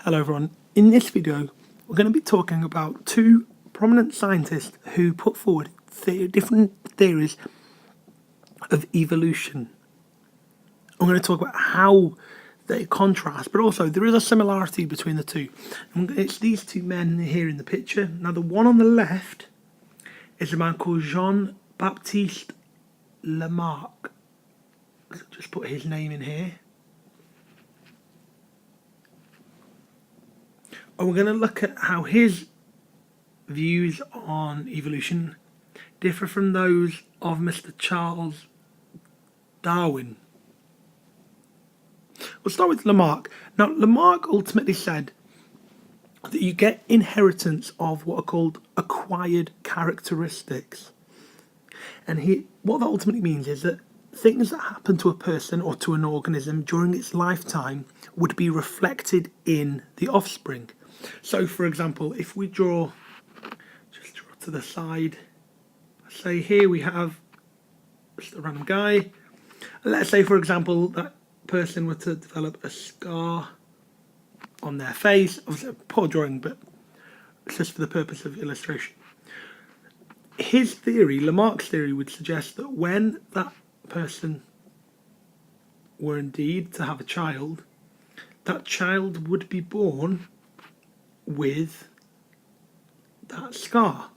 Hello everyone, in this video we're going to be talking about two prominent scientists who put forward different theories of evolution. I'm going to talk about how they contrast, but also there is a similarity between the two. And it's these two men here in the picture. Now the one on the left is a man called Jean-Baptiste Lamarck. So just put his name in here. And we're going to look at how his views on evolution differ from those of Mr. Charles Darwin. We'll start with Lamarck. Now, Lamarck ultimately said that you get inheritance of what are called acquired characteristics. And what that ultimately means is that things that happen to a person or to an organism during its lifetime would be reflected in the offspring. So, for example, if we draw to the side, say here we have just a random guy. Let's say, for example, that person were to develop a scar on their face. Obviously, a poor drawing, but it's just for the purpose of illustration. His theory, Lamarck's theory, would suggest that when that person were indeed to have a child, that child would be born with that scar.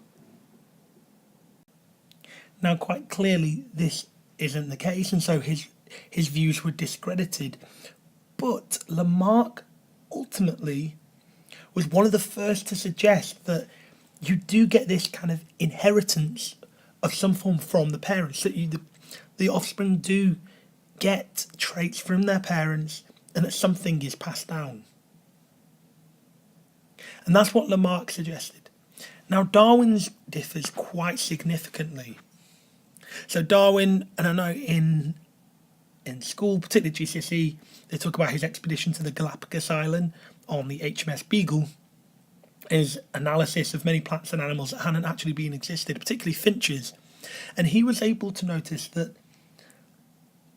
Now, quite clearly, this isn't the case, and so his views were discredited. But Lamarck ultimately was one of the first to suggest that you do get this kind of inheritance of some form from the parents, that the offspring do get traits from their parents, and that something is passed down. And that's what Lamarck suggested. Now, Darwin's differs quite significantly. So Darwin, and I know in school, particularly GCSE, they talk about his expedition to the Galapagos Island on the HMS Beagle, his analysis of many plants and animals that hadn't actually been existed, particularly finches. And he was able to notice that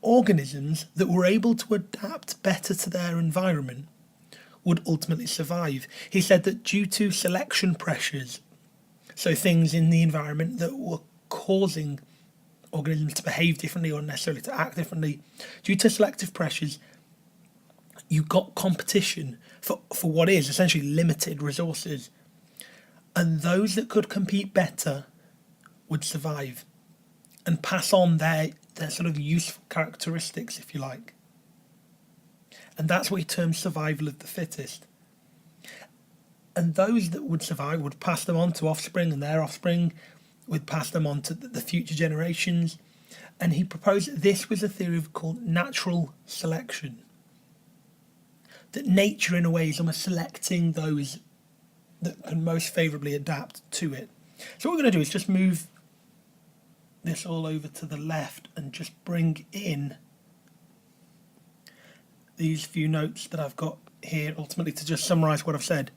organisms that were able to adapt better to their environment would ultimately survive. He said that due to selection pressures, so things in the environment that were causing organisms to behave differently or necessarily to act differently, due to selective pressures, you got competition for what is essentially limited resources. And those that could compete better would survive and pass on their sort of useful characteristics, if you like. And that's what he terms survival of the fittest. And those that would survive would pass them on to offspring, and their offspring would pass them on to the future generations. And he proposed that this was a theory called natural selection. That nature, in a way, is almost selecting those that can most favourably adapt to it. So what we're going to do is just move this all over to the left and just bring in these few notes that I've got here, ultimately to just summarise what I've said.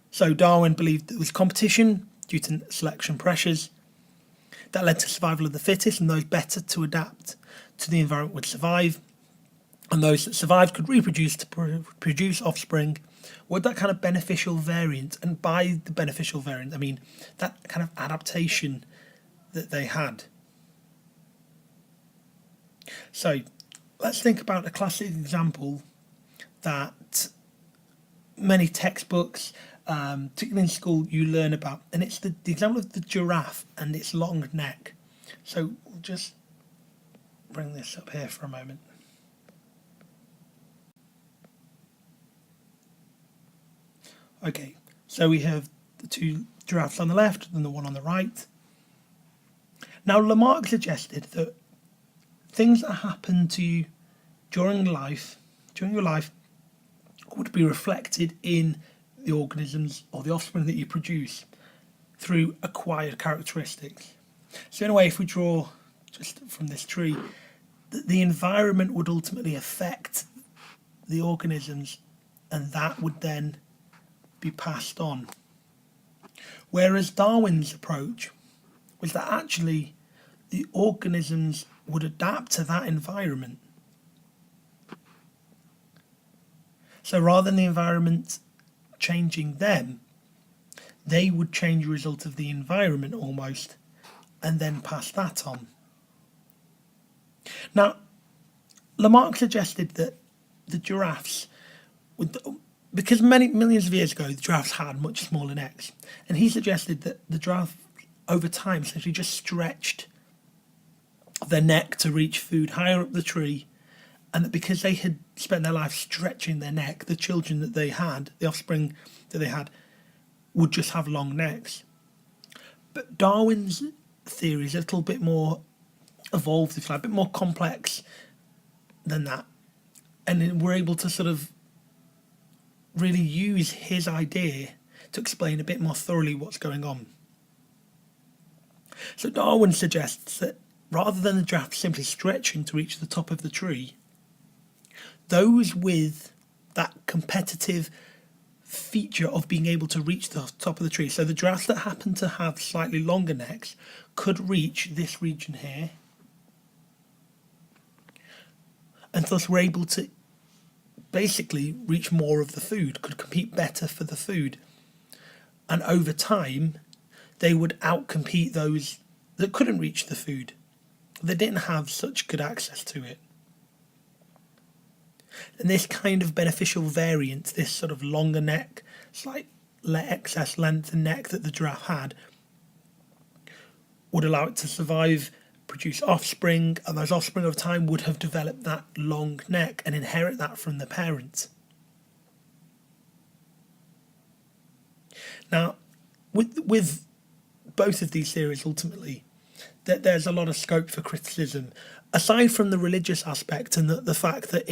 So Darwin believed there was competition due to selection pressures that led to survival of the fittest, and those better to adapt to the environment would survive, and those that survived could reproduce to produce offspring with that kind of beneficial variant. And by the beneficial variant, I mean that kind of adaptation that they had. So let's think about a classic example that many textbooks, particularly in school, you learn about, and it's the example of the giraffe and its long neck. So we'll just bring this up here for a moment. Okay, so we have the two giraffes on the left and the one on the right. Now, Lamarck suggested that things that happen to you during your life, would be reflected in the organisms or the offspring that you produce through acquired characteristics. So in a way, if we draw just from this tree, the environment would ultimately affect the organisms, and that would then be passed on. Whereas Darwin's approach was that actually the organisms would adapt to that environment. So rather than the environment changing them, they would change a result of the environment almost, and then pass that on. Now, Lamarck suggested that the giraffes because many millions of years ago the giraffes had much smaller necks, and he suggested that the giraffe over time essentially just stretched their neck to reach food higher up the tree, and that because they had spent their life stretching their neck, the children that they had, the offspring that they had, would just have long necks. But Darwin's theory is a little bit more evolved, if you like, a bit more complex than that, and we're able to sort of really use his idea to explain a bit more thoroughly what's going on. So Darwin suggests that rather than the giraffe simply stretching to reach the top of the tree, those with that competitive feature of being able to reach the top of the tree, so the giraffes that happen to have slightly longer necks could reach this region here, and thus were able to basically reach more of the food, could compete better for the food. And over time, they would outcompete those that couldn't reach the food. They didn't have such good access to it. And this kind of beneficial variance, this sort of longer neck, slight excess length and neck that the giraffe had, would allow it to survive, produce offspring, and those offspring over time would have developed that long neck and inherit that from the parents. Now, with both of these theories, ultimately, there's a lot of scope for criticism, aside from the religious aspect and the fact that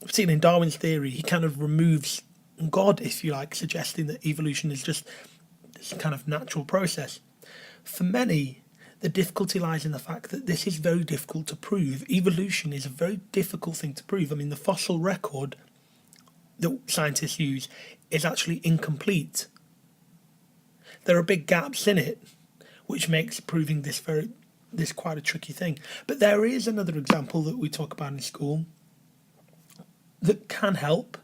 particularly in Darwin's theory, he kind of removes God, if you like, suggesting that evolution is just this kind of natural process. For many, the difficulty lies in the fact that this is very difficult to prove. Evolution is a very difficult thing to prove. I mean, the fossil record that scientists use is actually incomplete. There are big gaps in it, which makes proving this quite a tricky thing. But there is another example that we talk about in school that can help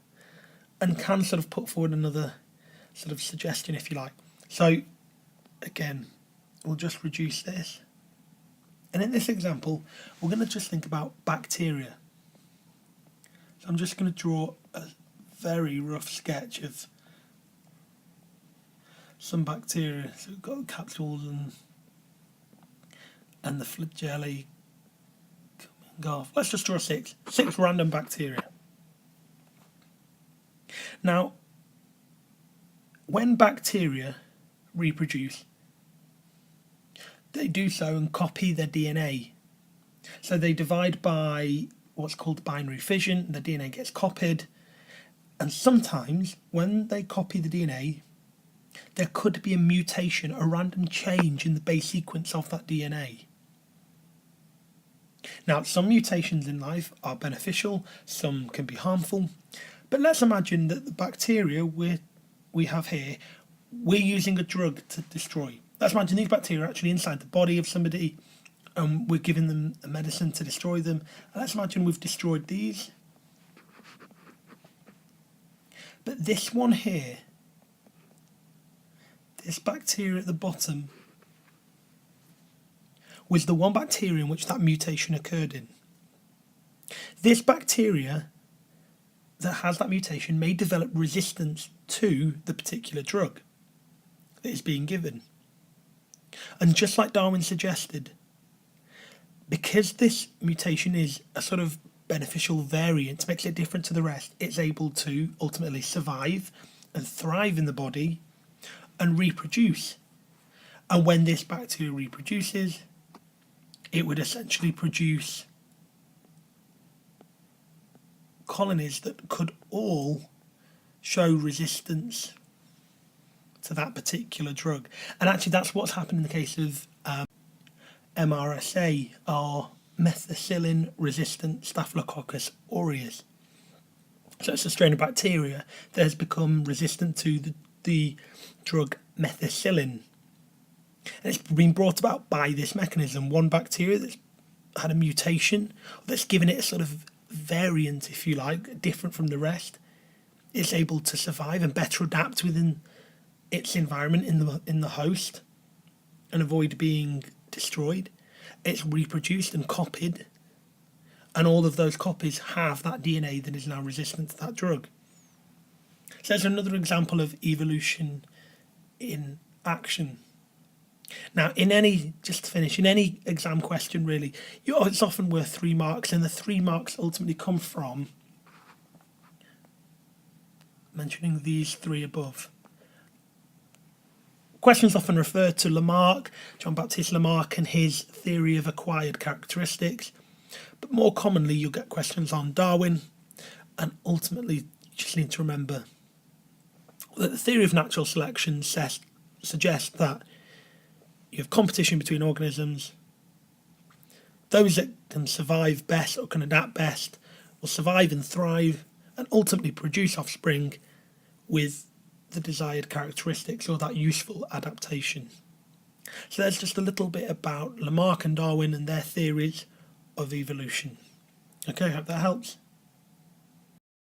and can sort of put forward another sort of suggestion, if you like. So again, we'll just reduce this. And in this example, we're going to just think about bacteria. So I'm just going to draw a very rough sketch of some bacteria. So we've got the capsules and the flagella coming off. Let's just draw six random bacteria. Now, when bacteria reproduce, they do so and copy their DNA. So they divide by what's called binary fission, the DNA gets copied, and sometimes when they copy the DNA, there could be a mutation, a random change in the base sequence of that DNA. Now, some mutations in life are beneficial, some can be harmful, but let's imagine that the bacteria we have here, we're using a drug to destroy. Let's imagine these bacteria are actually inside the body of somebody, and we're giving them a medicine to destroy them. And let's imagine we've destroyed these. But this one here, this bacteria at the bottom, was the one bacteria in which that mutation occurred in. This bacteria that has that mutation may develop resistance to the particular drug that is being given. And just like Darwin suggested, because this mutation is a sort of beneficial variant, makes it different to the rest, it's able to ultimately survive and thrive in the body and reproduce. And when this bacteria reproduces, it would essentially produce colonies that could all show resistance to that particular drug. And actually that's what's happened in the case of MRSA, or methicillin resistant Staphylococcus aureus. So it's a strain of bacteria that has become resistant to the drug methicillin. And it's been brought about by this mechanism. One bacteria that's had a mutation that's given it a sort of variant, if you like, different from the rest. is able to survive and better adapt within its environment in the host and avoid being destroyed. It's reproduced and copied, and all of those copies have that DNA that is now resistant to that drug. So there's another example of evolution in action. Now, just to finish, in any exam question really, it's often worth 3 marks, and the 3 marks ultimately come from mentioning these 3 above. Questions often refer to Lamarck, Jean-Baptiste Lamarck, and his theory of acquired characteristics. But more commonly, you'll get questions on Darwin, and ultimately, you just need to remember that the theory of natural selection suggests that you have competition between organisms. Those that can survive best or can adapt best will survive and thrive and ultimately produce offspring with the desired characteristics or that useful adaptation. So there's just a little bit about Lamarck and Darwin and their theories of evolution. Okay, I hope that helps.